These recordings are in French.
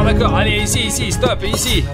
D'accord, allez, ici, stop, ici.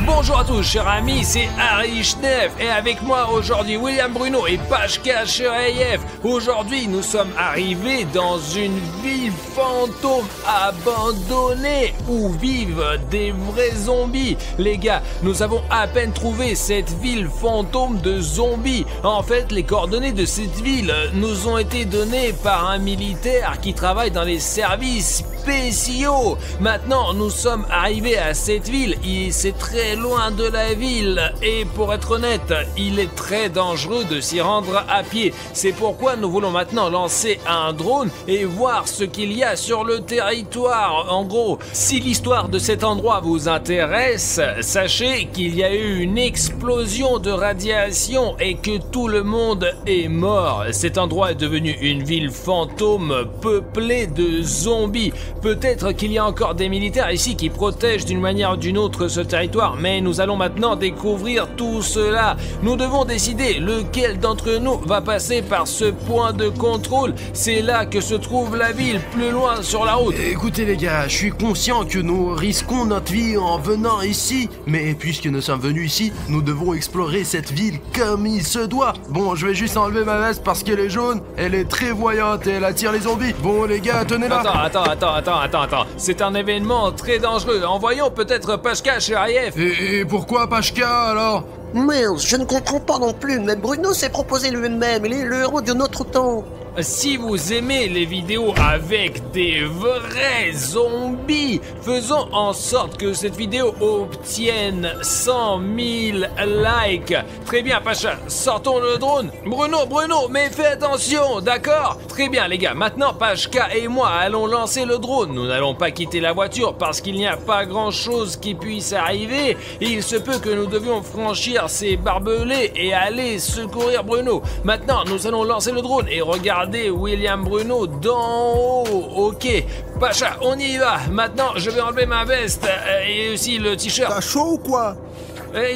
Bonjour à tous, chers amis, c'est Harry Schneef et avec moi aujourd'hui William Bruno et Pashka Sherayev. Aujourd'hui, nous sommes arrivés dans une ville fantôme abandonnée où vivent des vrais zombies. Les gars, nous avons à peine trouvé cette ville fantôme de zombies. En fait, les coordonnées de cette ville nous ont été données par un militaire qui travaille dans les services spéciaux. Maintenant, nous sommes arrivés à cette ville et c'est très loin de la ville et pour être honnête, il est très dangereux de s'y rendre à pied. C'est pourquoi nous voulons maintenant lancer un drone et voir ce qu'il y a sur le territoire. En gros, si l'histoire de cet endroit vous intéresse, sachez qu'il y a eu une explosion de radiation et que tout le monde est mort. Cet endroit est devenu une ville fantôme peuplée de zombies. Peut-être qu'il y a encore des militaires ici qui protègent d'une manière ou d'une autre ce territoire, mais nous allons maintenant découvrir tout cela. Nous devons décider lequel d'entre nous va passer par ce point de contrôle. C'est là que se trouve la ville, plus loin sur la route. Écoutez les gars, je suis conscient que nous risquons notre vie en venant ici, mais puisque nous sommes venus ici, nous devons explorer cette ville comme il se doit. Bon, je vais juste enlever ma veste parce qu'elle est jaune, elle est très voyante et elle attire les zombies. Bon les gars, tenez-la. Attends. C'est un événement très dangereux. Envoyons peut-être Pashka Sherayev. Et pourquoi Pashka alors? Merde, je ne comprends pas non plus, mais Bruno s'est proposé lui-même, il est le héros de notre temps. Si vous aimez les vidéos avec des vrais zombies, faisons en sorte que cette vidéo obtienne 100 000 likes. Très bien, Pacha, sortons le drone. Bruno, mais fais attention, d'accord? Très bien, les gars, maintenant Pashka et moi allons lancer le drone. Nous n'allons pas quitter la voiture parce qu'il n'y a pas grand-chose qui puisse arriver. Il se peut que nous devions franchir ces barbelés et aller secourir Bruno. Maintenant, nous allons lancer le drone et regarder William Bruno d'en haut. Ok, Pacha, on y va. Maintenant, je vais enlever ma veste et aussi le t-shirt. T'as chaud ou quoi?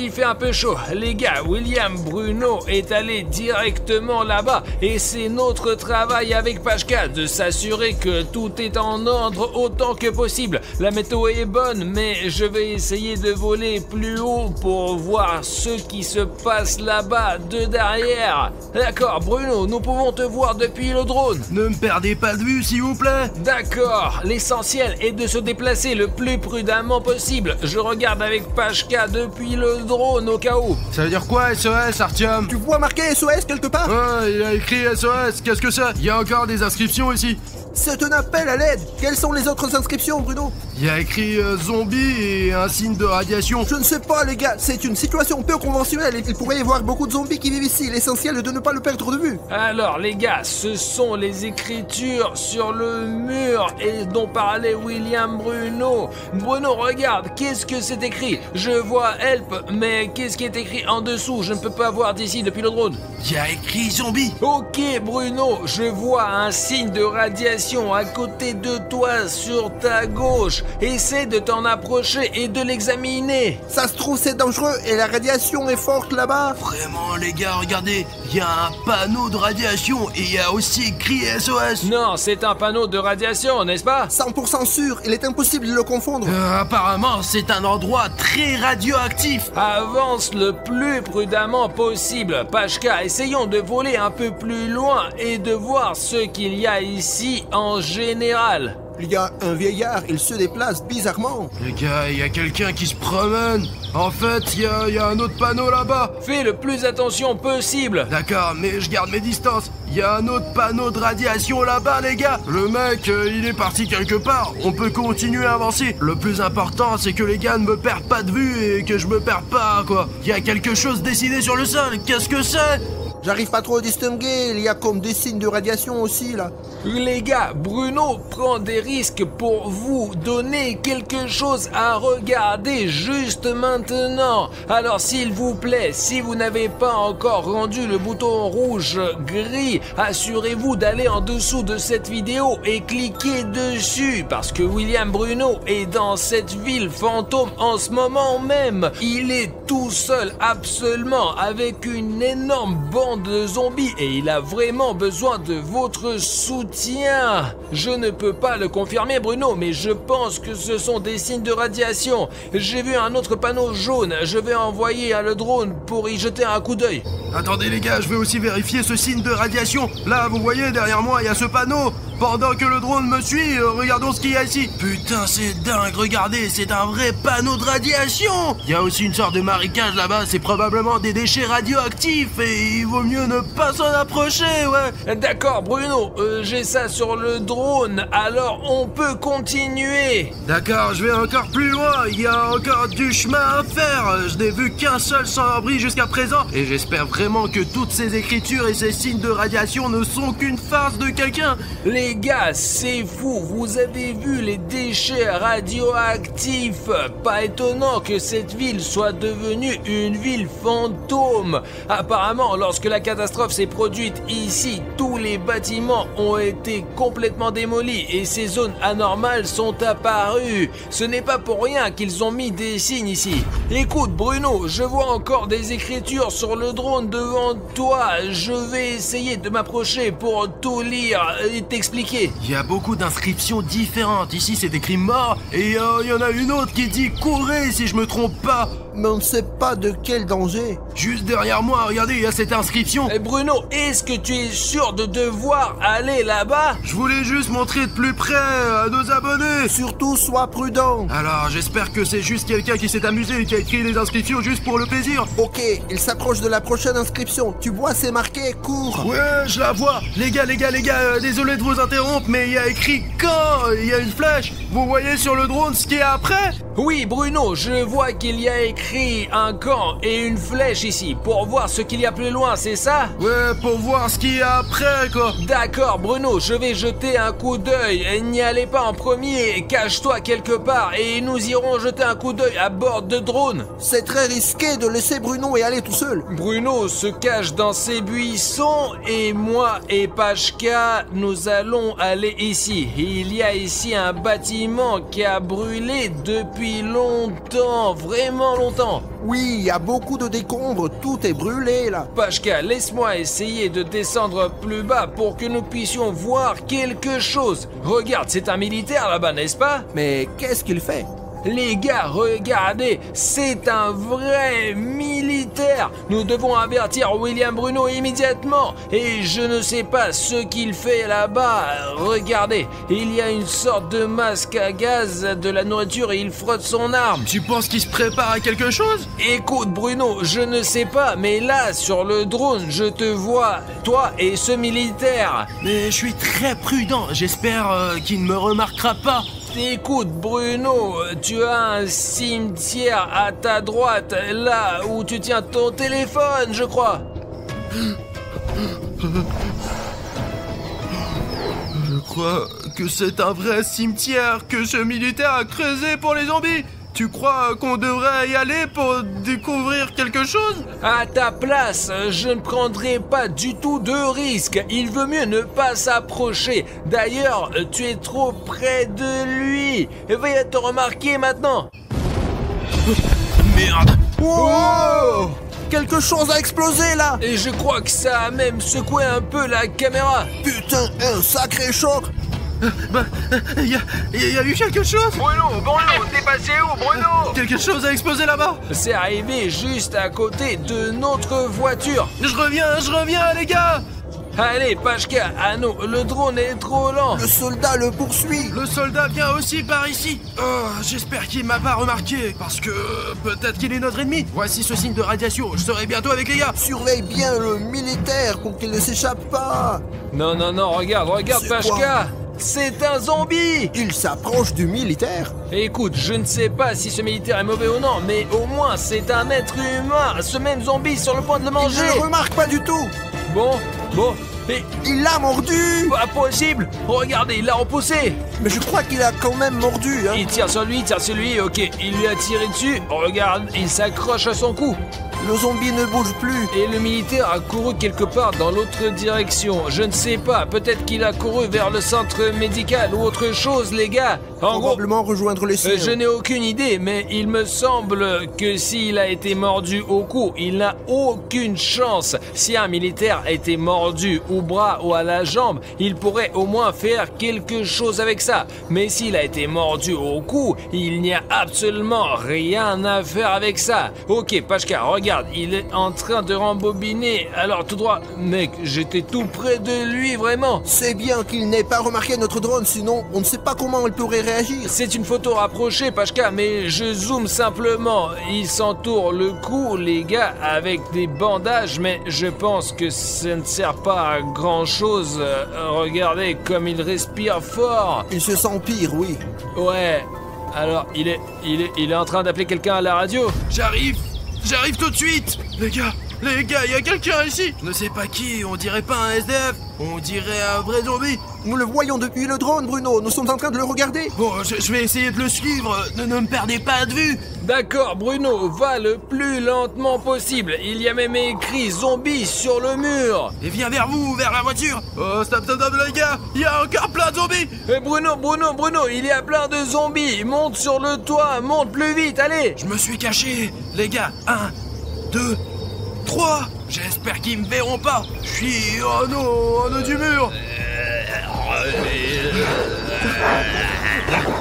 Il fait un peu chaud. Les gars, William Bruno est allé directement là-bas et c'est notre travail avec Pashka de s'assurer que tout est en ordre autant que possible. La météo est bonne, mais je vais essayer de voler plus haut pour voir ce qui se passe là-bas de derrière. D'accord, Bruno, nous pouvons te voir depuis le drone. Ne me perdez pas de vue, s'il vous plaît. D'accord, l'essentiel est de se déplacer le plus prudemment possible. Je regarde avec Pashka depuis le drone au cas où. Ça veut dire quoi SOS, Artyom? Tu vois marqué SOS quelque part? Ouais, il a écrit SOS, qu'est-ce que c'est? Il y a encore des inscriptions ici. C'est un appel à l'aide. Quelles sont les autres inscriptions, Bruno? Il y a écrit zombie et un signe de radiation. Je ne sais pas, les gars. C'est une situation peu conventionnelle. Il pourrait y avoir beaucoup de zombies qui vivent ici. L'essentiel est de ne pas le perdre de vue. Alors, les gars, ce sont les écritures sur le mur et dont parlait William Bruno. Bruno, regarde, qu'est-ce que c'est écrit? Je vois help, mais qu'est-ce qui est écrit en dessous? Je ne peux pas voir d'ici depuis le drone. Il y a écrit zombie. Ok, Bruno, je vois un signe de radiation à côté de toi sur ta gauche. Essaie de t'en approcher et de l'examiner. Ça se trouve, c'est dangereux et la radiation est forte là-bas. Vraiment, les gars, regardez. Il y a un panneau de radiation et il y a aussi écrit SOS. Non, c'est un panneau de radiation, n'est-ce pas? 100% sûr, il est impossible de le confondre. Apparemment, c'est un endroit très radioactif. Avance le plus prudemment possible. Pashka, essayons de voler un peu plus loin et de voir ce qu'il y a ici en général. Il y a un vieillard, il se déplace bizarrement. Les gars, il y a quelqu'un qui se promène. En fait, il y a un autre panneau là-bas. Fais le plus attention possible. D'accord, mais je garde mes distances. Il y a un autre panneau de radiation là-bas, les gars. Le mec, il est parti quelque part. On peut continuer à avancer. Le plus important, c'est que les gars ne me perdent pas de vue et que je me perde pas, quoi. Il y a quelque chose dessiné sur le sol. Qu'est-ce que c'est? J'arrive pas trop à distinguer, il y a comme des signes de radiation aussi là. Les gars, Bruno prend des risques pour vous donner quelque chose à regarder juste maintenant. Alors s'il vous plaît, si vous n'avez pas encore rendu le bouton rouge gris, assurez-vous d'aller en dessous de cette vidéo et cliquez dessus parce que William Bruno est dans cette ville fantôme en ce moment même. Il est tout seul absolument avec une énorme bande de zombies et il a vraiment besoin de votre soutien. Je ne peux pas le confirmer Bruno, mais je pense que ce sont des signes de radiation. J'ai vu un autre panneau jaune, je vais envoyer le drone pour y jeter un coup d'œil. Attendez les gars, je vais aussi vérifier ce signe de radiation. Là, vous voyez, derrière moi, il y a ce panneau. Pendant que le drone me suit, regardons ce qu'il y a ici. Putain, c'est dingue, regardez, c'est un vrai panneau de radiation. Il y a aussi une sorte de marécage là-bas, c'est probablement des déchets radioactifs et il vaut mieux ne pas s'en approcher, ouais. D'accord Bruno, j'ai ça sur le drone, alors on peut continuer. D'accord, je vais encore plus loin, il y a encore du chemin à faire. Je n'ai vu qu'un seul sans-abri jusqu'à présent et j'espère vraiment que toutes ces écritures et ces signes de radiation ne sont qu'une farce de quelqu'un. Les gars, c'est fou, vous avez vu les déchets radioactifs. Pas étonnant que cette ville soit devenue une ville fantôme. Apparemment, lorsque la catastrophe s'est produite ici, tous les bâtiments ont été complètement démolis et ces zones anormales sont apparues. Ce n'est pas pour rien qu'ils ont mis des signes ici. Écoute Bruno, je vois encore des écritures sur le drone devant toi. Je vais essayer de m'approcher pour tout lire et t'expliquer. Il y a beaucoup d'inscriptions différentes. Ici, c'est écrit mort et il y en a une autre qui dit courez si je me trompe pas. Mais on ne sait pas de quel danger. Juste derrière moi, regardez, il y a cette inscription. Bruno, est-ce que tu es sûr de devoir aller là-bas? Je voulais juste montrer de plus près à nos abonnés. Surtout, sois prudent. Alors, j'espère que c'est juste quelqu'un qui s'est amusé et qui a écrit les inscriptions juste pour le plaisir. Ok, il s'approche de la prochaine inscription. Tu vois, c'est marqué cours. Ouais, je la vois. Les gars, désolé de vous interrompre, mais il y a écrit quand. Il y a une flèche. Vous voyez sur le drone ce qu'il y a après? Oui, Bruno, je vois qu'il y a écrit un camp et une flèche ici pour voir ce qu'il y a plus loin, c'est ça? Ouais, pour voir ce qu'il y a après, quoi. D'accord, Bruno, je vais jeter un coup d'œil. N'y allez pas en premier, cache-toi quelque part et nous irons jeter un coup d'œil à bord de drone. C'est très risqué de laisser Bruno et aller tout seul. Bruno se cache dans ses buissons et moi et Pachka, nous allons aller ici. Il y a ici un bâtiment qui a brûlé depuis longtemps, vraiment longtemps. Oui, il y a beaucoup de décombres, tout est brûlé là. Pachka, laisse-moi essayer de descendre plus bas pour que nous puissions voir quelque chose. Regarde, c'est un militaire là-bas, n'est-ce pas? Mais qu'est-ce qu'il fait? Les gars, regardez, c'est un vrai militaire. Nous devons avertir William Bruno immédiatement. Et je ne sais pas ce qu'il fait là-bas. Regardez, il y a une sorte de masque à gaz, de la nourriture et il frotte son arme. Tu penses qu'il se prépare à quelque chose? Écoute Bruno, je ne sais pas, mais là, sur le drone, je te vois, toi et ce militaire. Mais je suis très prudent, j'espère qu'il ne me remarquera pas. Écoute Bruno, tu as un cimetière à ta droite, là où tu tiens ton téléphone, je crois. Je crois que c'est un vrai cimetière que ce militaire a creusé pour les zombies. Tu crois qu'on devrait y aller pour découvrir quelque chose? À ta place, je ne prendrai pas du tout de risque. Il vaut mieux ne pas s'approcher. D'ailleurs, tu es trop près de lui. Il va te remarquer maintenant. Merde! Wow! Quelque chose a explosé là! Et je crois que ça a même secoué un peu la caméra. Putain, un sacré choc! Il y a eu quelque chose? Bruno, t'es passé où, Bruno? Quelque chose a explosé là-bas. C'est arrivé juste à côté de notre voiture. Je reviens, les gars. Allez, Pachka, à nous, le drone est trop lent. Le soldat le poursuit. Le soldat vient aussi par ici. Oh, j'espère qu'il m'a pas remarqué, parce que peut-être qu'il est notre ennemi. Voici ce signe de radiation, je serai bientôt avec les gars. Surveille bien le militaire pour qu'il ne s'échappe pas. Non, regarde, C'est Pachka. quoi? C'est un zombie! Il s'approche du militaire. Écoute, je ne sais pas si ce militaire est mauvais ou non, mais au moins c'est un être humain. Ce même zombie sur le point de le Il manger. ne le remarque pas du tout. Bon, mais Il l'a mordu! pas possible. Regardez, il l'a repoussé. Mais je crois qu'il a quand même mordu, hein. Il tire sur lui, ok, il lui a tiré dessus. Regarde, il s'accroche à son cou. Le zombie ne bouge plus. Et le militaire a couru quelque part dans l'autre direction. Je ne sais pas, peut-être qu'il a couru vers le centre médical ou autre chose, les gars. En gros, Probablement rejoindre les siens. je n'ai aucune idée, mais il me semble que s'il a été mordu au cou, il n'a aucune chance. Si un militaire a été mordu au bras ou à la jambe, il pourrait au moins faire quelque chose avec ça. Mais s'il a été mordu au cou, il n'y a absolument rien à faire avec ça. Ok, Pachka, regarde, il est en train de rembobiner. Alors tout droit, mec, j'étais tout près de lui, vraiment. C'est bien qu'il n'ait pas remarqué notre drone, sinon on ne sait pas comment il pourrait réagir. C'est une photo rapprochée, Pachka, mais je zoome simplement. Il s'entoure le cou, les gars, avec des bandages, mais je pense que ça ne sert pas à grand chose. Regardez comme il respire fort. Il se sent pire, oui. Ouais. Alors, il est en train d'appeler quelqu'un à la radio. J'arrive tout de suite. Les gars, il y a quelqu'un ici. Je ne sais pas qui, on dirait pas un SDF, on dirait un vrai zombie. Nous le voyons depuis le drone, Bruno. Nous sommes en train de le regarder. Bon, je vais essayer de le suivre, ne me perdez pas de vue. D'accord, Bruno, va le plus lentement possible. Il y a même écrit zombie sur le mur. Et viens vers vous, vers la voiture. Oh, stop, les gars, il y a encore plein de zombies. Et Bruno, il y a plein de zombies. Monte sur le toit, monte plus vite, allez. Je me suis caché, les gars. 1, 2, 3. J'espère qu'ils me verront pas. Je suis en haut du mur.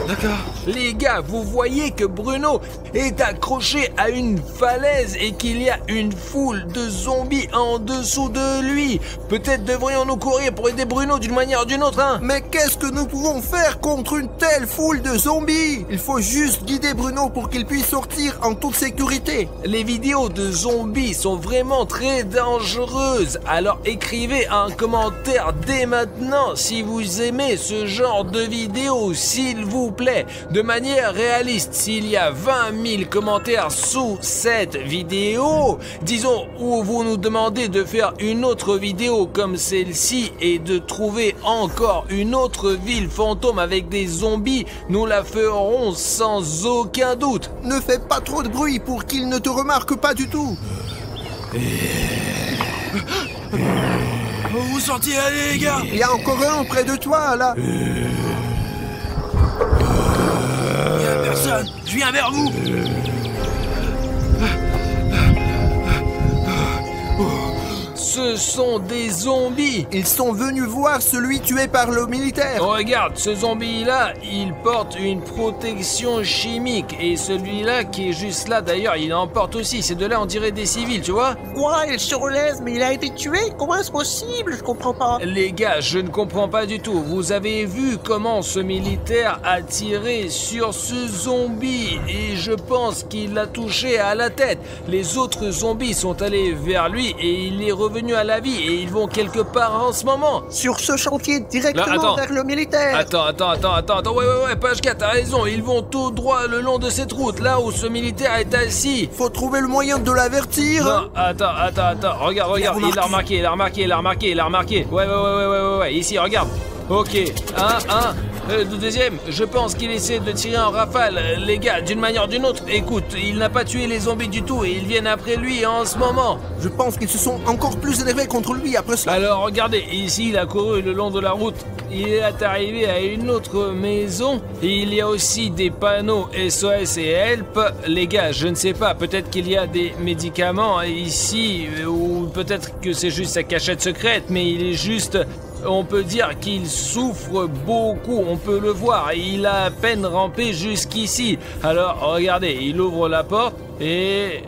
D'accord. Les gars, vous voyez que Bruno est accroché à une falaise et qu'il y a une foule de zombies en dessous de lui. Peut-être devrions-nous courir pour aider Bruno d'une manière ou d'une autre, hein. Mais qu'est-ce que nous pouvons faire contre une telle foule de zombies? Il faut juste guider Bruno pour qu'il puisse sortir en toute sécurité. Les vidéos de zombies sont vraiment très dangereuses. Alors écrivez un commentaire dès maintenant si vous aimez ce genre de vidéos, s'il vous plaît. De manière réaliste, s'il y a 20 000 commentaires sous cette vidéo, disons où vous nous demandez de faire une autre vidéo comme celle-ci et de trouver encore une autre ville fantôme avec des zombies, nous la ferons sans aucun doute. Ne fais pas trop de bruit pour qu'il ne te remarque pas du tout. Vous sentiez aller, les gars? Il y a encore un près de toi, là. Il y a personne, je viens vers vous. Ce sont des zombies. Ils sont venus voir celui tué par le militaire. Regarde, ce zombie-là, il porte une protection chimique. Et celui-là qui est juste là, d'ailleurs, il en porte aussi. Ces deux-là, on dirait des civils, tu vois? Quoi, il se relève, mais il a été tué? Comment est-ce possible? Je comprends pas. Les gars, je ne comprends pas du tout. Vous avez vu comment ce militaire a tiré sur ce zombie et je pense qu'il l'a touché à la tête. Les autres zombies sont allés vers lui et il est revenu à la vie et ils vont quelque part en ce moment. Sur ce chantier, directement Là, attends. vers le militaire. Attends. Ouais, Pachka, t'as raison. Ils vont tout droit le long de cette route, là où ce militaire est assis. Faut trouver le moyen de l'avertir. Non, attends. Regarde, il a remarqué. Ouais, ici, regarde. Ok, le deuxième, je pense qu'il essaie de tirer en rafale. Les gars, d'une manière ou d'une autre, écoute, il n'a pas tué les zombies du tout et ils viennent après lui en ce moment. Je pense qu'ils se sont encore plus énervés contre lui après cela. Alors regardez, ici il a couru le long de la route. Il est arrivé à une autre maison. Et il y a aussi des panneaux SOS et Help. Les gars, je ne sais pas, peut-être qu'il y a des médicaments ici ou peut-être que c'est juste sa cachette secrète, mais il est juste... On peut dire qu'il souffre beaucoup, on peut le voir, il a à peine rampé jusqu'ici. Alors, regardez, il ouvre la porte et...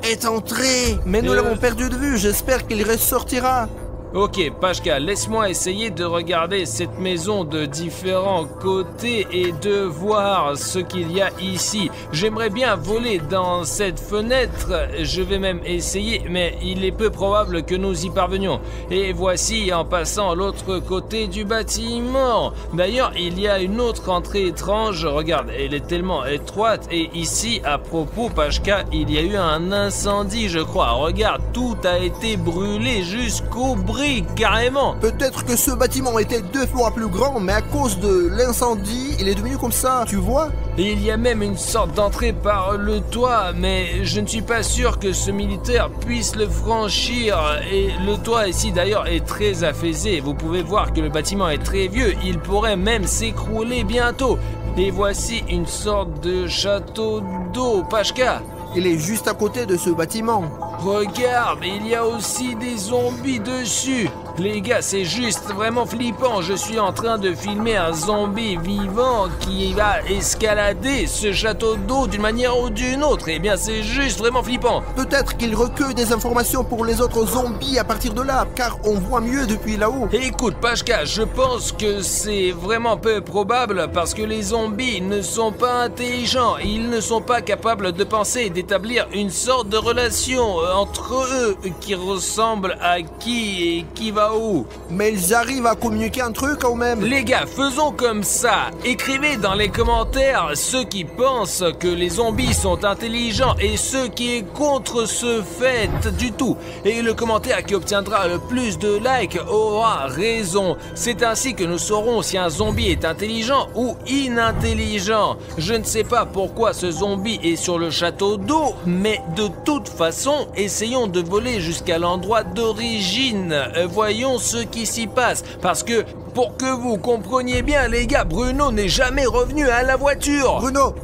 Est entré. Mais nous l'avons perdu de vue, j'espère qu'il ressortira. Ok, Pashka, laisse-moi essayer de regarder cette maison de différents côtés et de voir ce qu'il y a ici. J'aimerais bien voler dans cette fenêtre, je vais même essayer, mais il est peu probable que nous y parvenions. Et voici en passant l'autre côté du bâtiment. D'ailleurs, il y a une autre entrée étrange, regarde, elle est tellement étroite. Et ici, à propos, Pashka, il y a eu un incendie, je crois. Regarde, tout a été brûlé jusqu'aux briques, carrément. Peut-être que ce bâtiment était 2 fois plus grand, mais à cause de l'incendie, il est devenu comme ça, tu vois? Et il y a même une sorte d'entrée par le toit, mais je ne suis pas sûr que ce militaire puisse le franchir. Et le toit ici d'ailleurs est très affaissé. Vous pouvez voir que le bâtiment est très vieux, il pourrait même s'écrouler bientôt. Et voici une sorte de château d'eau, Pashka. Il est juste à côté de ce bâtiment. Regarde, il y a aussi des zombies dessus. Les gars, c'est juste vraiment flippant. Je suis en train de filmer un zombie vivant qui va escalader ce château d'eau d'une manière ou d'une autre. Eh bien, c'est juste vraiment flippant. Peut-être qu'il recueille des informations pour les autres zombies à partir de là, car on voit mieux depuis là-haut. Écoute, Pashka, je pense que c'est vraiment peu probable parce que les zombies ne sont pas intelligents. Ils ne sont pas capables de penser et d'établir une sorte de relation entre eux qui ressemble à qui et qui va où. Mais ils arrivent à communiquer entre eux quand même. Les gars, faisons comme ça. Écrivez dans les commentaires ceux qui pensent que les zombies sont intelligents et ceux qui est contre ce fait du tout. Et le commentaire qui obtiendra le plus de likes aura raison. C'est ainsi que nous saurons si un zombie est intelligent ou inintelligent. Je ne sais pas pourquoi ce zombie est sur le château d'eau, mais de toute façon, essayons de voler jusqu'à l'endroit d'origine. Voyons ce qui s'y passe, parce que pour que vous compreniez bien les gars, Bruno n'est jamais revenu à la voiture.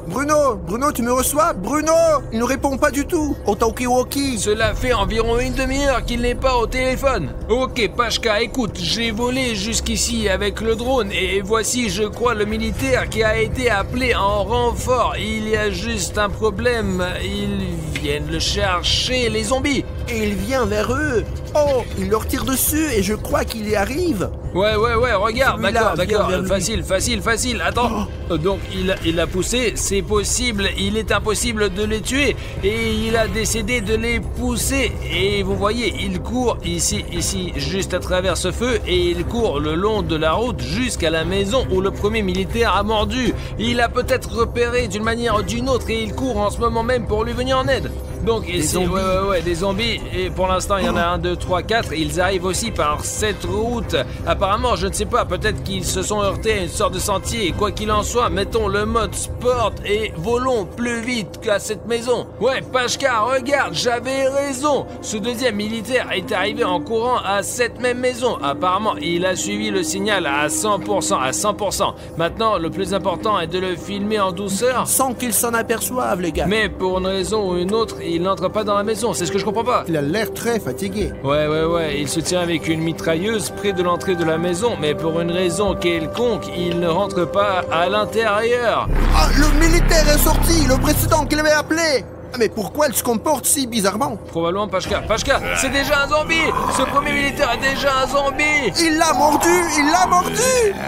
Bruno, tu me reçois? Bruno, il ne répond pas du tout au talkie-walkie. Cela fait environ une demi-heure qu'il n'est pas au téléphone. Ok Pashka, écoute, j'ai volé jusqu'ici avec le drone et voici je crois le militaire qui a été appelé en renfort. Il y a juste un problème, ils viennent le chercher, les zombies. Et il vient vers eux. Oh, il leur tire dessus et je crois qu'il y arrive. Ouais, regarde, d'accord, facile. facile, attends. Donc, il a poussé, c'est possible, il est impossible de les tuer. Et il a décidé de les pousser. Et vous voyez, il court ici, juste à travers ce feu. Et il court le long de la route jusqu'à la maison où le premier militaire a mordu. Il a peut-être repéré d'une manière ou d'une autre et il court en ce moment même pour lui venir en aide. Donc ici, des zombies, et pour l'instant il y en a 1, 2, 3, 4, ils arrivent aussi par cette route. Apparemment, je ne sais pas, peut-être qu'ils se sont heurtés à une sorte de sentier, et quoi qu'il en soit, mettons le mode sport et volons plus vite qu'à cette maison. Ouais, Pashka, regarde, j'avais raison. Ce deuxième militaire est arrivé en courant à cette même maison. Apparemment, il a suivi le signal à 100%. Maintenant, le plus important est de le filmer en douceur. Sans qu'ils s'en aperçoivent, les gars. Mais pour une raison ou une autre, il n'entre pas dans la maison, c'est ce que je comprends pas. Il a l'air très fatigué. Ouais, il se tient avec une mitrailleuse près de l'entrée de la maison, mais pour une raison quelconque, il ne rentre pas à l'intérieur. Ah, le militaire est sorti, le précédent qu'il avait appelé. Mais pourquoi il se comporte si bizarrement? Probablement Pashka, c'est déjà un zombie. Ce premier militaire est déjà un zombie. Il l'a mordu.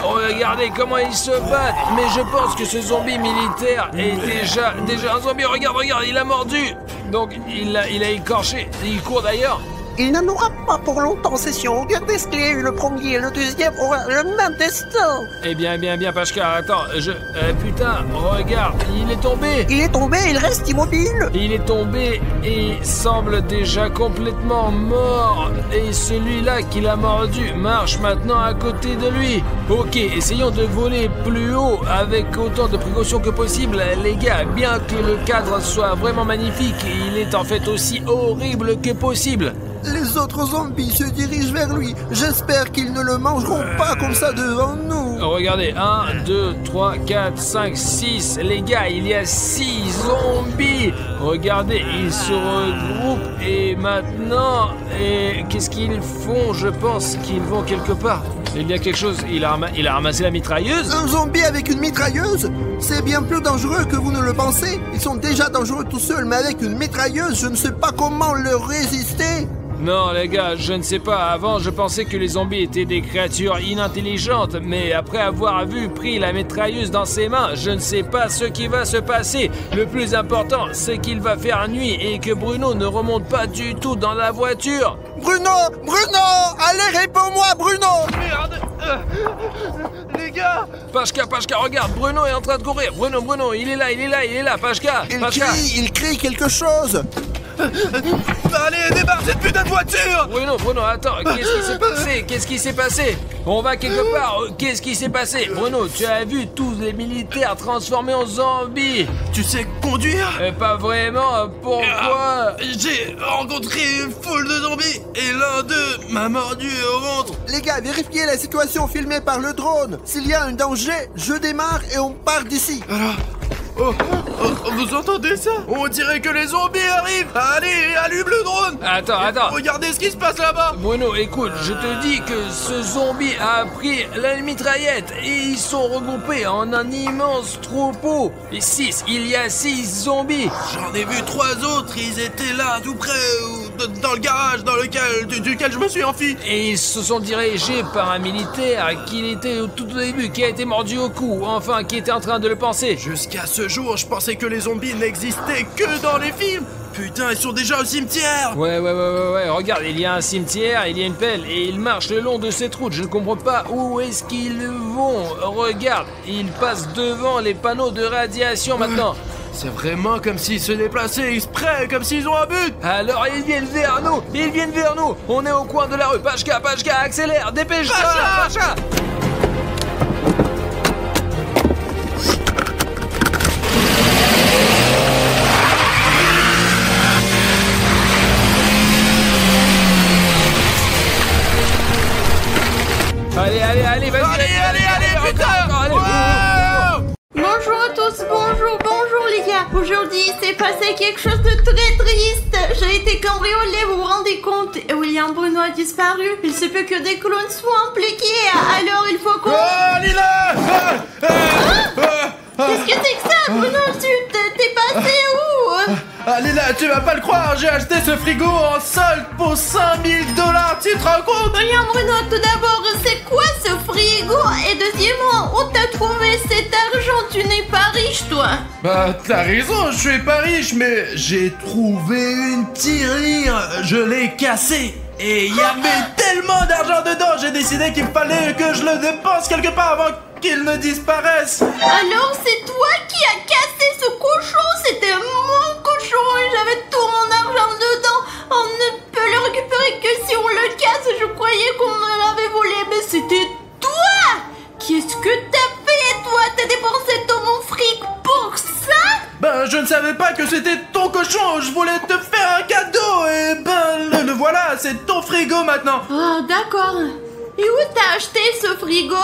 Regardez comment ils se battent. Mais je pense que ce zombie militaire est déjà un zombie. Regarde, il a mordu. Donc il a écorché. Il court d'ailleurs. Il n'en aura pas pour longtemps, c'est sûr. Regardez ce qu'il y a eu, le premier et le deuxième aura le même destin. Eh bien, Pashka, attends, putain, regarde, il est tombé. Il reste immobile. Il est tombé et semble déjà complètement mort. Et celui-là qui l'a mordu marche maintenant à côté de lui. Ok, essayons de voler plus haut avec autant de précautions que possible. Les gars, bien que le cadre soit vraiment magnifique, il est en fait aussi horrible que possible. Les autres zombies se dirigent vers lui. J'espère qu'ils ne le mangeront pas comme ça devant nous. Regardez, 1, 2, 3, 4, 5, 6. Les gars, il y a 6 zombies. Regardez, ils se regroupent et maintenant... qu'est-ce qu'ils font? Je pense qu'ils vont quelque part. Il y a quelque chose, il a ramassé la mitrailleuse. Un zombie avec une mitrailleuse? C'est bien plus dangereux que vous ne le pensez. Ils sont déjà dangereux tout seuls, mais avec une mitrailleuse, je ne sais pas comment leur résister. Non les gars, je ne sais pas, avant je pensais que les zombies étaient des créatures inintelligentes, mais après avoir pris la mitrailleuse dans ses mains, je ne sais pas ce qui va se passer. Le plus important, c'est qu'il va faire nuit et que Bruno ne remonte pas du tout dans la voiture. Bruno! Allez, réponds-moi, Bruno! Merde. Les gars. Pashka, regarde, Bruno est en train de courir. Bruno, il est là, Pashka. Il crie quelque chose! Allez, débarre cette putain de voiture. Bruno, attends, qu'est-ce qui s'est passé? On va quelque part, qu'est-ce qui s'est passé? Bruno, tu as vu tous les militaires transformés en zombies? Tu sais conduire? Pas vraiment, pourquoi? J'ai rencontré une foule de zombies et l'un d'eux m'a mordu au ventre. Les gars, vérifiez la situation filmée par le drone. S'il y a un danger, je démarre et on part d'ici. Alors... Oh, vous entendez ça? On dirait que les zombies arrivent. Allez, allume le drone. Attends. Regardez ce qui se passe là-bas. Bruno, écoute, je te dis que ce zombie a pris la mitraillette et ils sont regroupés en un immense troupeau. Il y a 6 zombies. J'en ai vu 3 autres, ils étaient là tout près, dans le garage duquel je me suis enfui. Et ils se sont dirigés par un militaire qui était tout au début, qui a été mordu au cou, enfin qui était en train de le panser. Jusqu'à ce jour, je pensais que les zombies n'existaient que dans les films. Putain, ils sont déjà au cimetière. Ouais, regarde, il y a un cimetière, il y a une pelle et ils marchent le long de cette route. Je ne comprends pas où est-ce qu'ils vont. Regarde, ils passent devant les panneaux de radiation maintenant. C'est vraiment comme s'ils se déplaçaient exprès, comme s'ils ont un but. Alors ils viennent vers nous. On est au coin de la rue. Pashka, accélère, dépêche-toi, Pashka. Allez, vas-y. Allez, putain. Allez. Bonjour à tous, bonjour les gars. Aujourd'hui, c'est passé quelque chose de très triste. J'ai été cambriolée, vous vous rendez compte? William Bruno a disparu. Il se peut que des clones soient impliqués. Alors il faut qu'on... Oh, Lila. Qu'est-ce que c'est que ça, Bruno? T'es passé où? Ah, Lila, tu vas pas le croire, j'ai acheté ce frigo en solde pour 5000 $, tu te rends compte? William Bruno, tout d'abord, c'est quoi ce frigo? Et deuxièmement, où t'as trouvé cet argent? Tu n'es pas riche, toi. Bah, t'as raison, je suis pas riche, mais j'ai trouvé une tirelire, je l'ai cassée. Et il y avait tellement d'argent dedans, j'ai décidé qu'il fallait que je le dépense quelque part avant qu'il ne disparaisse. Alors c'est toi qui as cassé ce cochon? C'était mon cochon et j'avais tout mon argent dedans. On ne peut le récupérer que si on le casse. Je croyais qu'on me l'avait volé, mais c'était toi. Qu'est-ce que t'as fait, toi? T'as dépensé tout mon fric pour ça? Ben, je ne savais pas que c'était ton cochon, je voulais te faire un cadeau, et ben, le voilà, c'est ton frigo maintenant. Oh, d'accord. Et où t'as acheté ce frigo?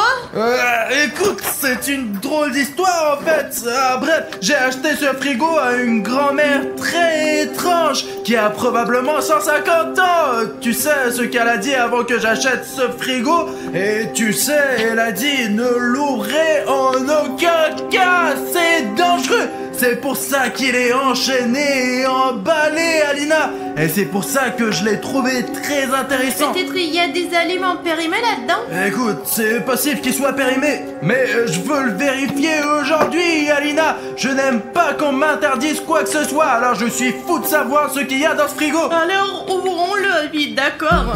Écoute, c'est une drôle d'histoire en fait. Bref, j'ai acheté ce frigo à une grand-mère très étrange qui a probablement 150 ans. Tu sais ce qu'elle a dit avant que j'achète ce frigo? Et tu sais, elle a dit ne l'ouvrez en aucun cas, c'est dangereux. C'est pour ça qu'il est enchaîné et emballé, Alina. Et c'est pour ça que je l'ai trouvé très intéressant. Peut-être il y a des aliments périmés là-dedans. Écoute, c'est possible qu'il soit périmé, mais je veux le vérifier aujourd'hui, Alina. Je n'aime pas qu'on m'interdise quoi que ce soit, alors je suis fou de savoir ce qu'il y a dans ce frigo. Alors ouvrons-le vite, d'accord.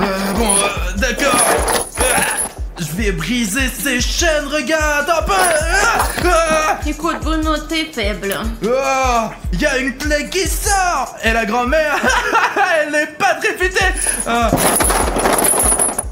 D'accord. Je vais briser ces chaînes, regarde un peu. Écoute Bruno, t'es faible. Oh, il y a une plaie qui sort. Et la grand-mère, elle n'est pas très futée.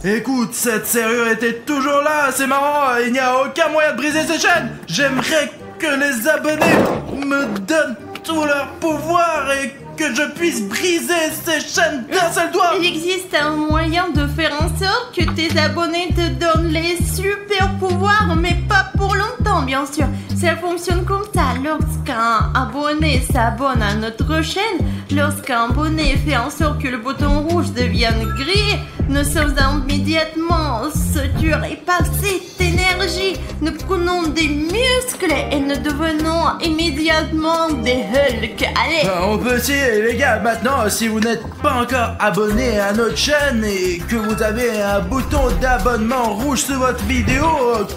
Écoute, cette serrure était toujours là, c'est marrant, il n'y a aucun moyen de briser ces chaînes. J'aimerais que les abonnés me donnent tout leur pouvoir et que je puisse briser ces chaînes d'un seul doigt. Il existe un moyen de faire en sorte que tes abonnés te donnent les super pouvoirs, mais pas pour longtemps, bien sûr. Ça fonctionne comme ça. Lorsqu'un abonné s'abonne à notre chaîne, lorsqu'un abonné fait en sorte que le bouton rouge devienne gris, nous sommes immédiatement saturés par cette énergie l'énergie, nous prenons des muscles et nous devenons immédiatement des Hulk. Allez. On peut essayer les gars, maintenant si vous n'êtes pas encore abonné à notre chaîne et que vous avez un bouton d'abonnement rouge sur votre vidéo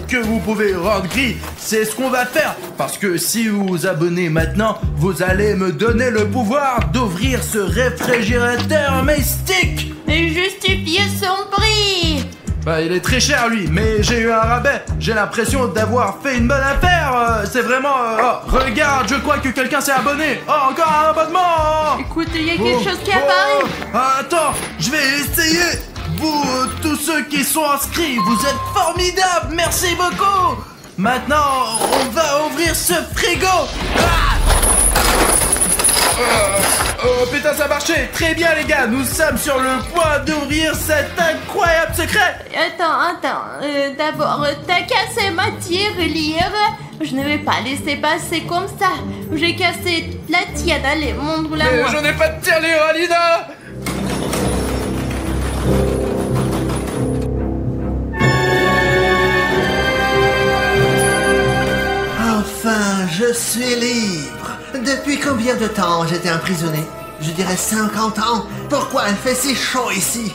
que vous pouvez rendre gris, c'est ce qu'on va faire. Parce que si vous vous abonnez maintenant, vous allez me donner le pouvoir d'ouvrir ce réfrigérateur mystique. Et justifier son prix. Bah il est très cher lui, mais j'ai eu un rabais. J'ai l'impression d'avoir fait une bonne affaire. C'est vraiment... Oh, regarde, je crois que quelqu'un s'est abonné. Oh, encore un abonnement. Écoute, il y a quelque chose qui apparaît. Attends, je vais essayer. Vous, tous ceux qui sont inscrits, vous êtes formidables. Merci beaucoup. Maintenant, on va ouvrir ce frigo. Oh putain, ça marchait. Très bien les gars, nous sommes sur le point d'ouvrir cet incroyable secret. Attends, d'abord, t'as cassé ma tirelire. Je ne vais pas laisser passer comme ça. J'ai cassé la tienne, allez, montre-la moi. Mais j'en ai pas de tirelire, Alina. Enfin, je suis libre. Depuis combien de temps j'étais emprisonné? Je dirais 50 ans. Pourquoi il fait si chaud ici?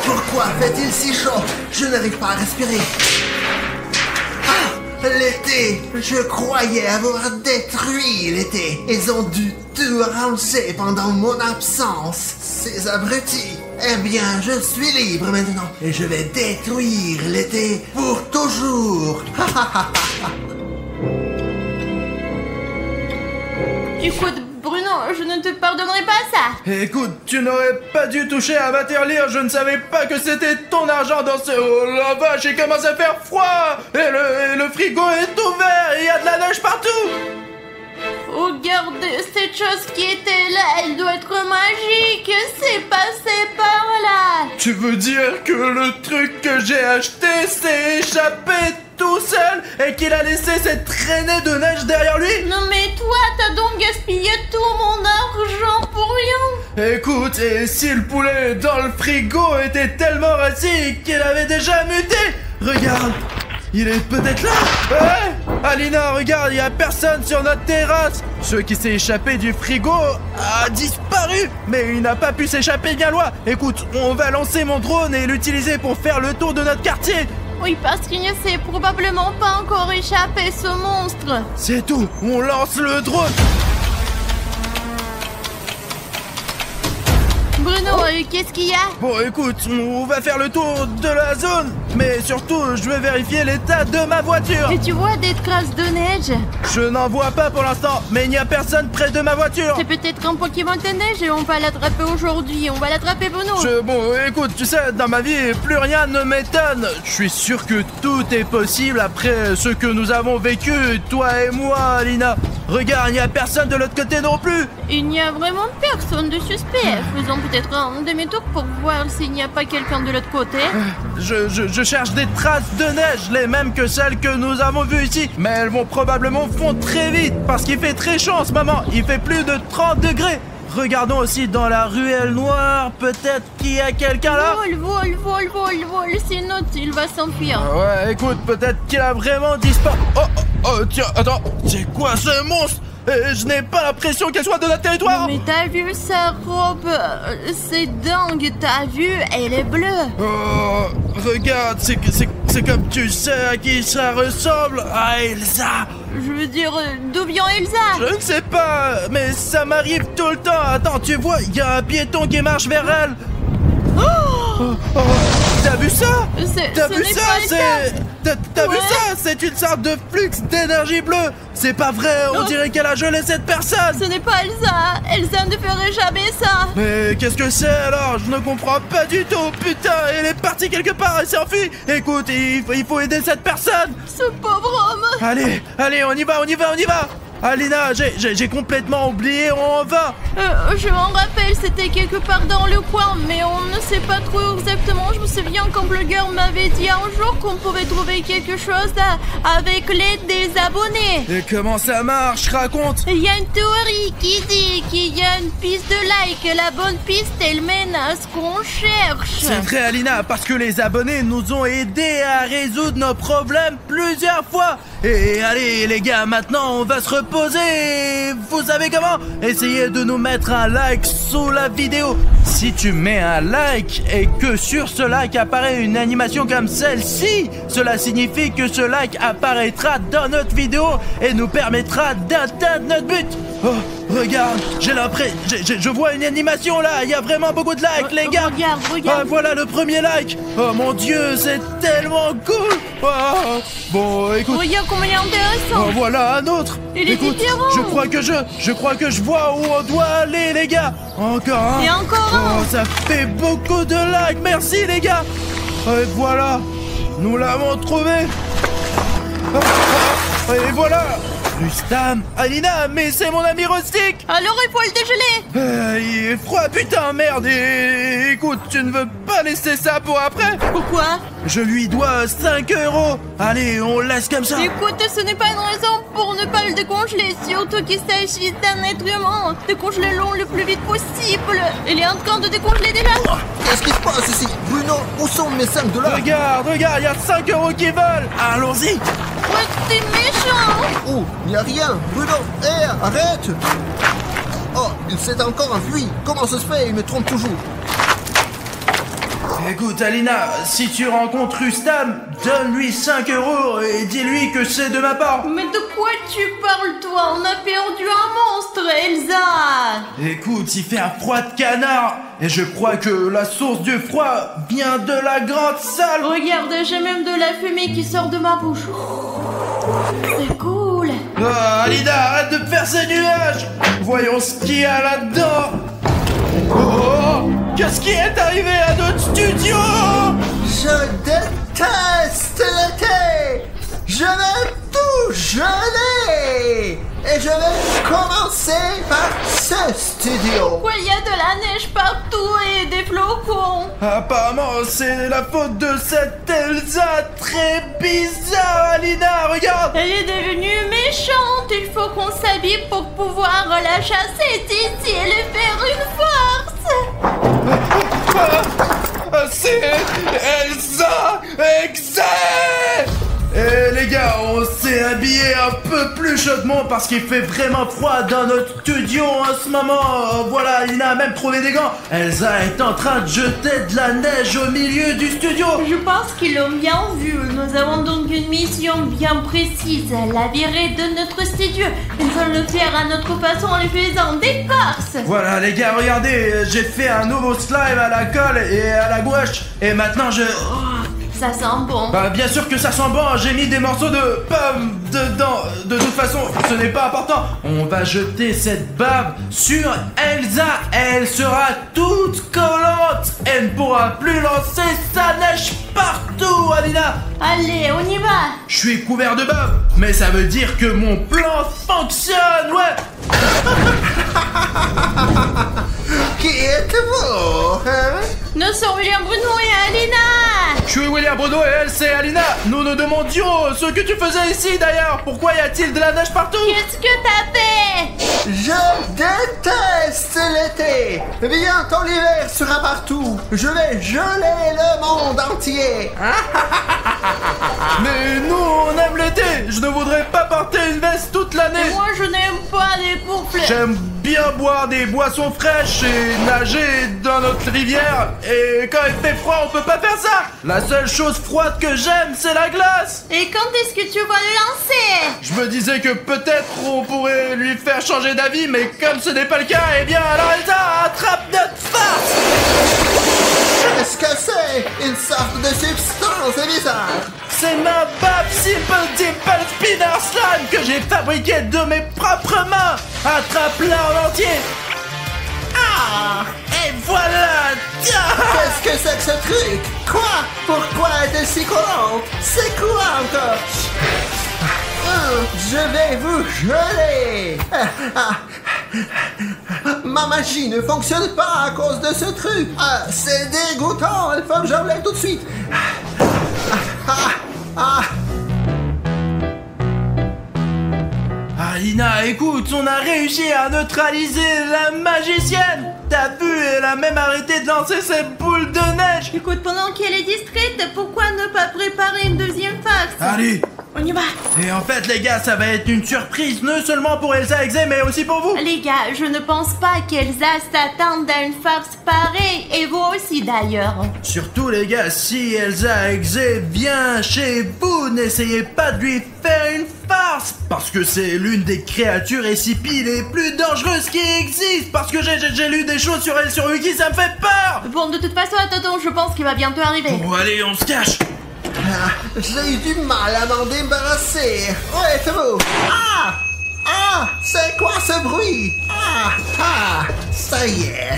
Pourquoi fait-il si chaud? Je n'arrive pas à respirer. L'été, je croyais avoir détruit l'été. Ils ont dû tout ranger pendant mon absence, ces abrutis. Eh bien, je suis libre maintenant et je vais détruire l'été pour toujours. Écoute, Bruno, je ne te pardonnerai pas ça. Écoute, tu n'aurais pas dû toucher à ma tirelire. Je ne savais pas que c'était ton argent dans ce... Oh la vache, il commence à faire froid. Et le frigo est ouvert. Il y a de la neige partout. Regarde, cette chose qui était là, elle doit être magique. C'est passé par là. Tu veux dire que le truc que j'ai acheté s'est échappé tout seul et qu'il a laissé cette traînée de neige derrière lui? Non mais toi, t'as donc gaspillé tout mon argent pour rien. Écoute, et si le poulet dans le frigo était tellement rassis qu'il avait déjà muté? Regarde, il est peut-être là. Ouais, Alina, regarde, il y a personne sur notre terrasse. Ce qui s'est échappé du frigo a disparu, mais il n'a pas pu s'échapper bien loin. Écoute, on va lancer mon drone et l'utiliser pour faire le tour de notre quartier. Oui, parce qu'il ne s'est probablement pas encore échappé, ce monstre. C'est tout, on lance le drone. Bruno, qu'est-ce qu'il y a? Bon, écoute, on va faire le tour de la zone, mais surtout, je vais vérifier l'état de ma voiture. Et tu vois des traces de neige? Je n'en vois pas pour l'instant, mais il n'y a personne près de ma voiture. C'est peut-être un Pokémon de neige et on va l'attraper aujourd'hui. On va l'attraper, Bruno. Bon, écoute, tu sais, dans ma vie, plus rien ne m'étonne. Je suis sûr que tout est possible après ce que nous avons vécu, toi et moi, Alina. Regarde, il n'y a personne de l'autre côté non plus. Il n'y a vraiment personne de suspect. Faisons peut-être un demi-tour pour voir s'il n'y a pas quelqu'un de l'autre côté. Je cherche des traces de neige, les mêmes que celles que nous avons vues ici. Mais elles vont probablement fondre très vite, parce qu'il fait très chaud en ce moment. Il fait plus de 30 degrés. Regardons aussi dans la ruelle noire, peut-être qu'il y a quelqu'un là. Vol, sinon il va s'enfuir. Ouais, écoute, peut-être qu'il a vraiment disparu. Oh, tiens, attends, c'est quoi ce monstre? Je n'ai pas l'impression qu'elle soit de notre territoire. Mais t'as vu sa robe? C'est dingue, t'as vu? Elle est bleue. Oh, regarde, c'est comme tu sais à qui ça ressemble. À Elsa. Je veux dire, d'où vient Elsa? Je ne sais pas, mais ça m'arrive tout le temps. Attends, tu vois, il y a un piéton qui marche vers elle. T'as vu ça? T'as vu ça? T'as vu ça? C'est une sorte de flux d'énergie bleue. C'est pas vrai, on dirait qu'elle a gelé cette personne. Ce n'est pas Elsa. Elsa ne ferait jamais ça. Mais qu'est-ce que c'est alors? Je ne comprends pas du tout. Putain, elle est partie quelque part, elle s'est enfuie. Écoute, il faut aider cette personne. Ce pauvre homme. Allez, on y va. Alina, j'ai complètement oublié, on va. Je m'en rappelle, c'était quelque part dans le coin, mais on ne sait pas trop exactement. Je me souviens qu'un blogueur m'avait dit un jour qu'on pouvait trouver quelque chose avec l'aide des abonnés. Et comment ça marche? Raconte. Il y a une théorie qui dit qu'il y a une piste de like et la bonne piste, elle mène à ce qu'on cherche. C'est vrai, Alina, parce que les abonnés nous ont aidés à résoudre nos problèmes plusieurs fois. Et allez les gars, maintenant on va se reposer. Vous savez comment? Essayez de nous mettre un like sous la vidéo. Si tu mets un like et que sur ce like apparaît une animation comme celle-ci, cela signifie que ce like apparaîtra dans notre vidéo et nous permettra d'atteindre notre but. Oh, regarde, j'ai l'impression, je vois une animation là, il y a vraiment beaucoup de likes les gars. Regarde. Ah, voilà le premier like. Oh mon dieu, c'est tellement cool. Oh, bon, écoute. Regarde comment il est intéressant. Oh, voilà un autre. Il est écoute, différent. je crois que je vois où on doit aller les gars. Encore un. Et encore un. Oh, ça fait beaucoup de likes, merci les gars. Et voilà, nous l'avons trouvé. Et voilà. Rustam, Alina, mais c'est mon ami Rustic. Alors il faut le dégeler. Il est froid, putain, merde. Et écoute, tu ne veux pas laisser ça pour après? Pourquoi? Je lui dois 5 €. Allez, on laisse comme ça. Écoute, ce n'est pas une raison pour ne pas le décongeler, surtout qu'il s'agit d'un être humain. Décongelons le plus vite possible. Il est en train de décongeler déjà. Qu'est-ce qui se passe ici? Bruno, où sont mes 5 $? Regarde, il y a 5 € qui volent. Allons-y. Ouais, t'es méchant. Oh, il n'y a rien. Bruno, hé, arrête. Oh, il s'est encore enfui. Comment ça se fait? Il me trompe toujours. Écoute, Alina, si tu rencontres Rustam, donne-lui 5 € et dis-lui que c'est de ma part. Mais de quoi tu parles, toi? On a perdu un monstre, Elsa. Écoute, il fait un froid de canard et je crois que la source du froid vient de la grande salle. Regarde, j'ai même de la fumée qui sort de ma bouche. C'est cool. Oh, Alina, arrête de faire ces nuages. Voyons ce qu'il y a là-dedans. Oh, qu'est-ce qui est arrivé à notre studio? Je déteste l'été. Je vais tout geler. Et je vais commencer par ce studio. Pourquoi il y a de la neige partout et des flocons? Apparemment, c'est la faute de cette Elsa très bizarre, Alina, regarde. Elle est devenue méchante. Il faut qu'on s'habille pour pouvoir la chasser d'ici et lui faire une force. C'est Elsa Exe. Et les gars, on s'est habillé un peu plus chaudement parce qu'il fait vraiment froid dans notre studio en ce moment. Voilà, il a même trouvé des gants. Elsa est en train de jeter de la neige au milieu du studio. Je pense qu'ils l'ont bien vu. Nous avons donc une mission bien précise, la virer de notre studio. Nous allons le faire à notre façon en lui faisant des farces. Voilà les gars, regardez, j'ai fait un nouveau slime à la colle et à la gouache. Et maintenant je... Ça sent bon. Bah bien sûr que ça sent bon, j'ai mis des morceaux de pommes dedans. De toute façon, ce n'est pas important. On va jeter cette bave sur Elsa. Elle sera toute collante. Elle ne pourra plus lancer sa neige partout, Alina. Allez, on y va. Je suis couvert de bave, mais ça veut dire que mon plan fonctionne, ouais. Qui êtes-vous, hein? Nous sommes William Bruno et Alina. Je suis William Bruno et elle c'est Alina. Nous nous demandions ce que tu faisais ici d'ailleurs. Pourquoi y a-t-il de la neige partout? Qu'est-ce que t'as fait? Je déteste l'été. Bientôt l'hiver sera partout. Je vais geler le monde entier. Mais nous on aime l'été. Je ne voudrais pas porter une veste toute l'année. Moi je n'aime pas les bouffles. J'aime bien boire des boissons fraîches et nager dans notre rivière. Et quand il fait froid on peut pas faire ça. La seule chose froide que j'aime c'est la glace. Et quand est-ce que tu vas le lancer? Je me disais que peut-être on pourrait lui faire changer d'avis, mais comme ce n'est pas le cas, eh bien alors Elsa attrape notre farce. Qu'est-ce que c'est? Une sorte de substance bizarre. C'est ma bave Simple Dimple Spinner Slime que j'ai fabriquée de mes propres mains. Attrape-la en entier. Ah, et voilà. Qu'est-ce que c'est que ce truc? Quoi? Pourquoi est-elle si collante? C'est quoi encore? Je vais vous geler. Ma magie ne fonctionne pas à cause de ce truc. C'est dégoûtant. Il faut que j'enlève tout de suite. Alina, écoute, on a réussi à neutraliser la magicienne. T'as vu, elle a même arrêté de lancer ses boules de neige. Écoute, pendant qu'elle est distraite, pourquoi ne pas préparer une deuxième farce? Allez. On y va. Et en fait, les gars, ça va être une surprise, non seulement pour Elsa Exe, mais aussi pour vous. Les gars, je ne pense pas qu'Elsa s'attende à une farce pareille, et vous aussi d'ailleurs. Surtout, les gars, si Elsa Exe vient chez vous, n'essayez pas de lui faire une farce, parce que c'est l'une des créatures SCP les plus dangereuses qui existent, parce que j'ai lu des choses sur elle sur Wiki, ça me fait peur. Bon, de toute façon, attends, je pense qu'il va bientôt arriver. Bon, allez, on se cache. J'ai eu du mal à m'en débarrasser. Ouais, c'est beau. C'est quoi ce bruit? Ça y est.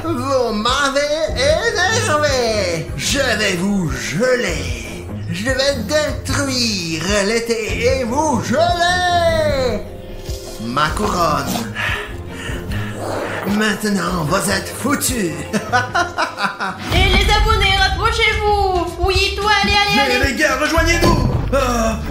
Vous m'avez énervé. Je vais vous geler. Je vais détruire l'été et vous geler. Ma couronne. Maintenant, vous êtes foutus. Et les abonnés, rapprochez-vous. Oui, toi, allez. Mais les gars, rejoignez-nous.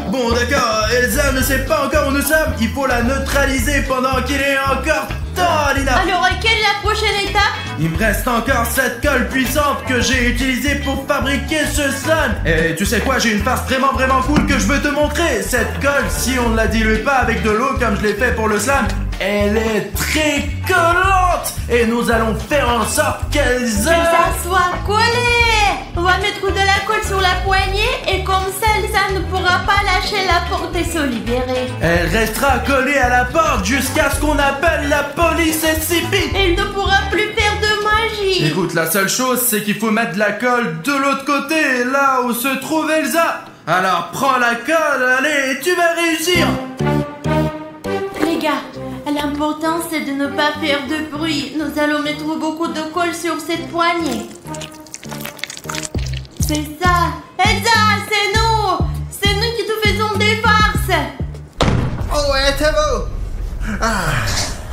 Bon, d'accord, Elsa ne sait pas encore où nous sommes. Il faut la neutraliser pendant qu'il est encore temps, Alina. Alors, quelle est la prochaine étape? Il me reste encore cette colle puissante que j'ai utilisée pour fabriquer ce slime. Et tu sais quoi, j'ai une farce vraiment cool que je veux te montrer. Cette colle, si on ne la dilue pas avec de l'eau comme je l'ai fait pour le slime, elle est très collante. Et nous allons faire en sorte qu'elle soit collée. On va mettre de la colle sur la poignée et comme ça, Elsa ne pourra pas lâcher la porte et se libérer. Elle restera collée à la porte jusqu'à ce qu'on appelle la police SCP. Elle ne pourra plus faire de magie. Écoute, la seule chose, c'est qu'il faut mettre de la colle de l'autre côté, là où se trouve Elsa. Alors prends la colle, allez, tu vas réussir. Les gars, l'important c'est de ne pas faire de bruit. Nous allons mettre beaucoup de colle sur cette poignée. C'est ça. Elsa, c'est nous. C'est nous qui te faisons des farces. Oh, ouais, t'es beau.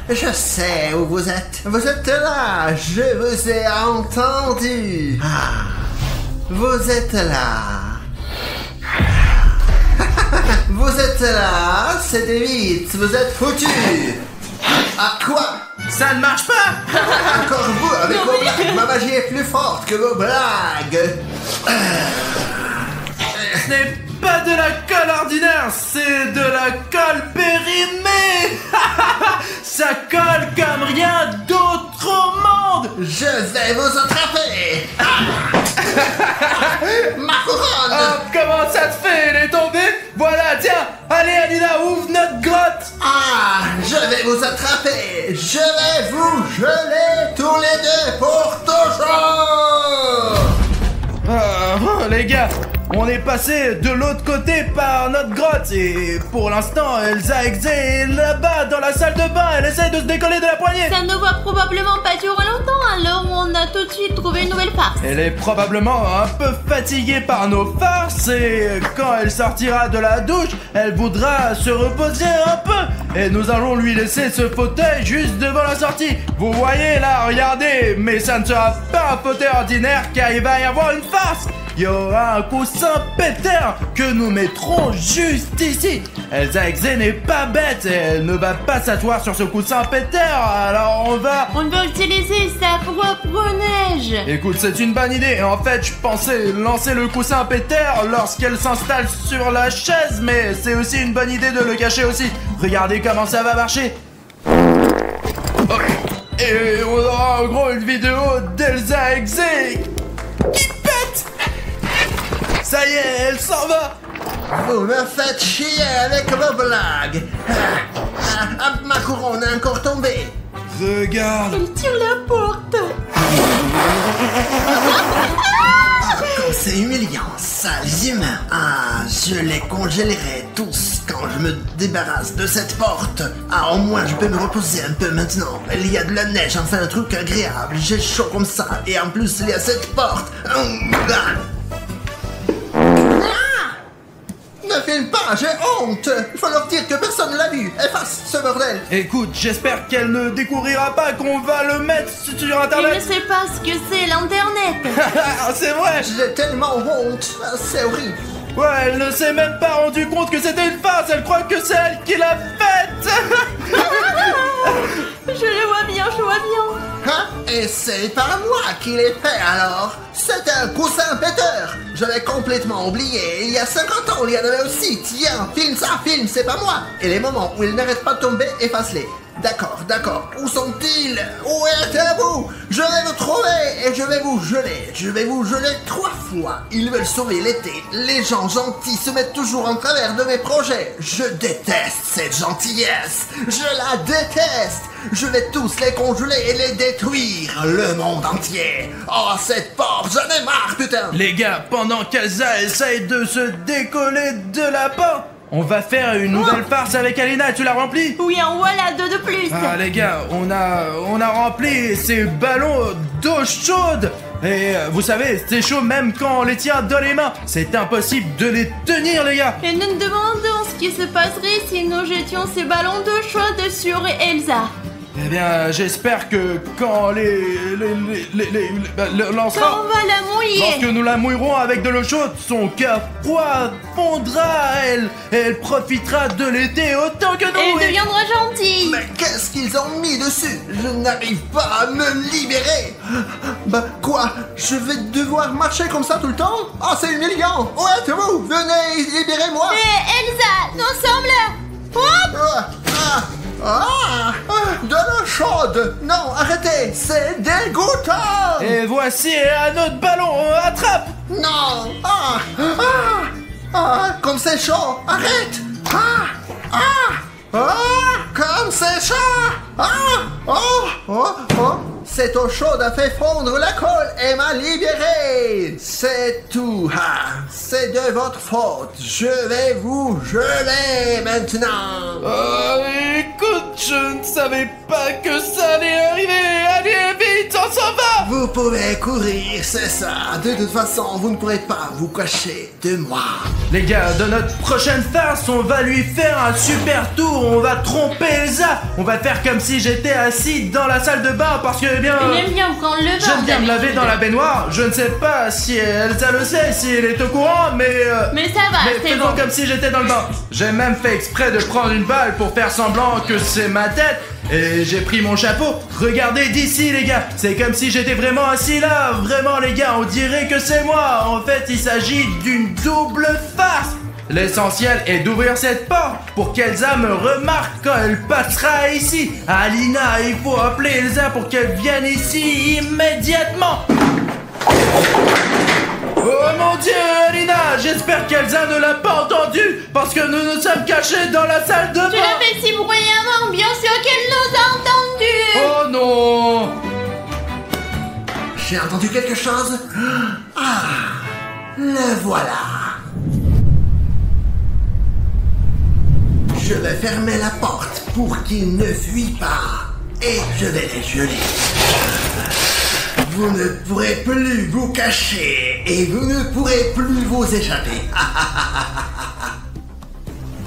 Je sais où vous êtes. Vous êtes là. Je vous ai entendu. Vous êtes là. Vous êtes là. C'était vite. Vous êtes foutus. Quoi? Ça ne marche pas. Encore vous avec vos blagues. Ma magie est plus forte que vos blagues. Ce n'est pas de la colle ordinaire, c'est de la colle périmée. Ça colle comme rien d'autre au monde. Je vais vous attraper. Ma couronne. Comment ça te fait? Elle est tombée? Voilà, tiens. Allez, Alina, ouvre notre grotte. Je vais vous attraper. Je vais vous geler tous les deux pour toujours. Les gars, on est passé de l'autre côté par notre grotte et pour l'instant, Elsa Exe est là-bas dans la salle de bain. Elle essaie de se décoller de la poignée. Ça ne va probablement pas durer longtemps, alors on a tout de suite trouvé une nouvelle farce. Elle est probablement un peu fatiguée par nos farces et quand elle sortira de la douche, elle voudra se reposer un peu. Et nous allons lui laisser ce fauteuil juste devant la sortie. Vous voyez là, regardez, mais ça ne sera pas un fauteuil ordinaire car il va y avoir une farce. Il y aura un coussin pétard que nous mettrons juste ici. Elsa Exe n'est pas bête et elle ne va pas s'asseoir sur ce coussin pétard. Alors on va utiliser sa propre neige. Écoute, c'est une bonne idée. En fait, je pensais lancer le coussin pétard lorsqu'elle s'installe sur la chaise, mais c'est aussi une bonne idée de le cacher aussi. Regardez comment ça va marcher. Et on aura en gros une vidéo d'Elsa Exe qui pète. Ça y est, elle s'en va. Vous me faites chier avec vos blagues. Ma couronne est encore tombée. Regarde. Elle tire la porte. C'est humiliant, sales humains. Je les congélerai tous quand je me débarrasse de cette porte. Au moins je peux me reposer un peu maintenant. Il y a de la neige, enfin un truc agréable. J'ai chaud comme ça. Et en plus il y a cette porte. Ne filme pas, j'ai honte. Il faut leur dire que personne ne l'a vu. Efface ce bordel. Écoute, j'espère qu'elle ne découvrira pas qu'on va le mettre sur Il ne internet. sait pas ce que c'est l'Internet. C'est vrai. J'ai tellement honte. C'est horrible. Ouais, elle ne s'est même pas rendu compte que c'était une farce. Elle croit que c'est elle qui l'a faite. Je le vois bien, je vois bien. Hein? Et c'est pas moi qui l'ai fait alors. C'est un coussin péteur. J'avais complètement oublié. Il y a 50 ans, il y en avait aussi. Tiens, filme ça, filme, c'est pas moi. Et les moments où ils n'arrêtent pas de tomber, efface-les. D'accord, d'accord. Où sont-ils? Où êtes-vous? Je vais vous trouver et je vais vous geler. Je vais vous geler 3 fois. Ils veulent sauver l'été. Les gens gentils se mettent toujours en travers de mes projets. Je déteste cette gentillesse. Je la déteste. Je vais tous les congeler et les détruire. Le monde entier. Oh, cette porte, j'en ai marre, putain. Les gars, pendant qu'Elsa essaye de se décoller de la porte, on va faire une nouvelle farce avec Alina. Tu l'as remplie? Oui, en voilà 2 de plus. Ah les gars, on a rempli ces ballons d'eau chaude. Et vous savez, c'est chaud même quand on les tient dans les mains. C'est impossible de les tenir, les gars. Et nous nous demandons ce qui se passerait si nous jetions ces ballons d'eau chaude sur Elsa. Eh bien, j'espère que quand lancera, Quand on va la mouiller. lorsque nous la mouillerons avec de l'eau chaude, son cœur froid fondra, elle profitera de l'été autant que nous. Elle deviendra gentille. Mais qu'est-ce qu'ils ont mis dessus? Je n'arrive pas à me libérer. Bah quoi? Je vais devoir marcher comme ça tout le temps? Ah, c'est humiliant. Où êtes-vous? Venez, libérez-moi. Elsa, nous sommes là. Hop. De l'eau chaude. Non, arrêtez, c'est dégoûtant. Et voici un autre ballon, attrape. Non. Comme c'est chaud. Arrête. Comme c'est chaud. Cette eau chaude a fait fondre la colle et m'a libéré. C'est tout. C'est de votre faute. Je vais vous geler maintenant. Écoute, je ne savais pas que ça allait arriver. Allez, vite, on s'en va. Vous pouvez courir, c'est ça. De toute façon, vous ne pourrez pas vous cacher de moi. Les gars, dans notre prochaine farce, on va lui faire un super tour. On va tromper Elsa. On va faire comme si j'étais assis dans la salle de bain parce que, eh bien, Il aime bien prendre le bain. j'aime bien me laver dans la baignoire. Je ne sais pas si Elsa le sait, si elle est au courant, mais Mais ça va, mais c'est faisons bon. comme si j'étais dans le bain. J'ai même fait exprès de prendre une balle pour faire semblant que c'est ma tête. Et j'ai pris mon chapeau. Regardez d'ici, les gars. C'est comme si j'étais vraiment assis là. Vraiment, les gars, on dirait que c'est moi. En fait, il s'agit d'une double farce. L'essentiel est d'ouvrir cette porte pour qu'Elsa me remarque quand elle passera ici. Alina, il faut appeler Elsa pour qu'elle vienne ici immédiatement. Oh mon Dieu, Alina, j'espère qu'Elsa ne l'a pas entendu parce que nous nous sommes cachés dans la salle de bain. Tu l'as fait si bruyamment, bien sûr qu'elle nous a entendus. Oh non. J'ai entendu quelque chose. Le voilà. Je vais fermer la porte pour qu'il ne fuit pas. Et je vais les geler. Vous ne pourrez plus vous cacher et vous ne pourrez plus vous échapper.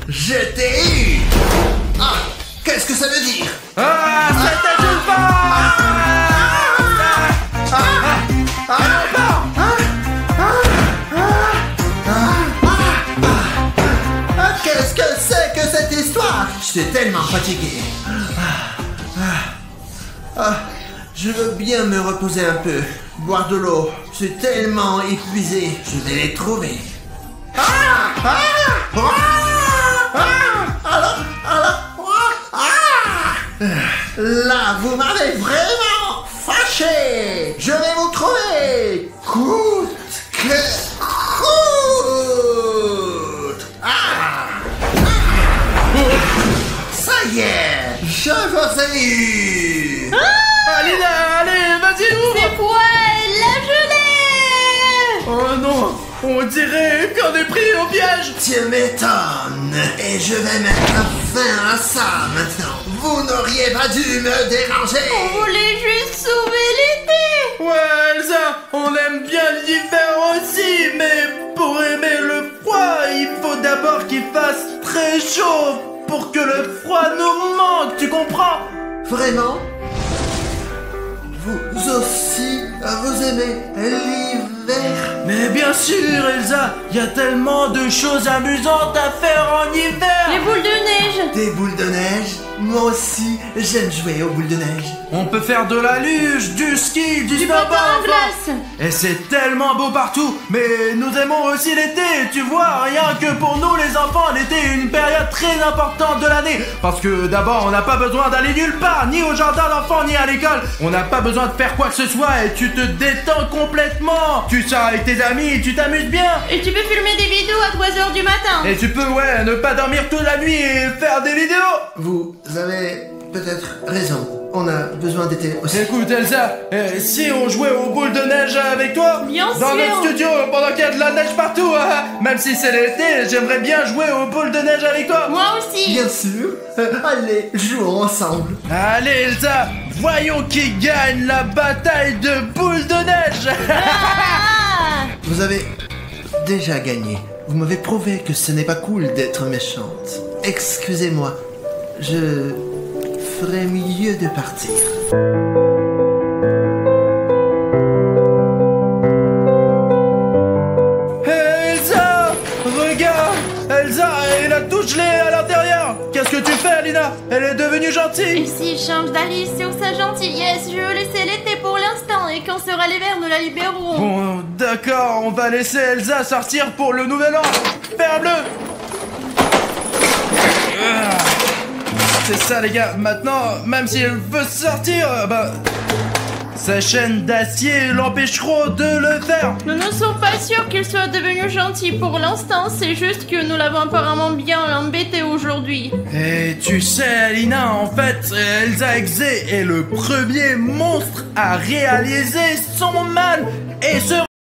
Je t'ai eu. Qu'est-ce que ça veut dire? Ah, c'était une farce. Qu'est-ce que c'est que cette histoire? Je suis tellement fatigué. Je veux bien me reposer un peu, boire de l'eau. Je suis tellement épuisé. Je vais les trouver. Là, vous m'avez vraiment fâché. Je vais vous trouver. Coûte que coûte. Ça y est, je vous ai eu. Alina, allez, vas-y, ouvre. C'est quoi la gelée? Oh non, on dirait qu'on est pris au piège. Tu m'étonnes. Et je vais mettre fin à ça maintenant. Vous n'auriez pas dû me déranger. On voulait juste sauver l'été. Ouais, Elsa, on aime bien l'hiver aussi, mais pour aimer le froid, il faut d'abord qu'il fasse très chaud pour que le froid nous manque, tu comprends? Vraiment? Vous aussi, vous aimez l'hiver? Mais bien sûr, Elsa, il y a tellement de choses amusantes à faire en hiver. Les boules de neige. Des boules de neige? Moi aussi, j'aime jouer aux boules de neige. On peut faire de la luge, du ski, du Du snowboard, patin à enfin. glace. Et c'est tellement beau partout. Mais nous aimons aussi l'été, tu vois. Rien que pour nous les enfants, l'été est une période très importante de l'année. Parce que d'abord, on n'a pas besoin d'aller nulle part, ni au jardin d'enfants, ni à l'école. On n'a pas besoin de faire quoi que ce soit et tu te détends complètement. Tu sors avec tes amis et tu t'amuses bien. Et tu peux filmer des vidéos à 3h du matin. Et tu peux, ouais, ne pas dormir toute la nuit et faire des vidéos. Vous avez peut-être raison. On a besoin d'été aussi. Écoute Elsa, si on jouait aux boules de neige avec toi, Bien dans sûr. notre studio pendant qu'il y a de la neige partout, même si c'est l'été, j'aimerais bien jouer aux boules de neige avec toi. Moi aussi. Bien sûr. Allez, jouons ensemble. Allez Elsa, voyons qui gagne la bataille de boules de neige. Ah. Vous avez déjà gagné. Vous m'avez prouvé que ce n'est pas cool d'être méchante. Excusez-moi. Je ferais mieux de partir. Hey, Elsa, regarde, Elsa, elle a tout gelé à l'intérieur. Qu'est-ce que tu fais, Alina? Elle est devenue Et gentille. s'il change d'Alice sur sa gentillesse, je veux laisser l'été pour l'instant et quand sera l'hiver, nous la libérerons. Bon, d'accord, on va laisser Elsa sortir pour le nouvel an. Ferme-le. C'est ça les gars, maintenant, même si elle veut sortir, sa chaîne d'acier l'empêcheront de le faire. Nous ne sommes pas sûrs qu'il soit devenu gentil pour l'instant, c'est juste que nous l'avons apparemment bien embêté aujourd'hui. Et tu sais Alina, en fait, Elsa Exe est le premier monstre à réaliser son mal et se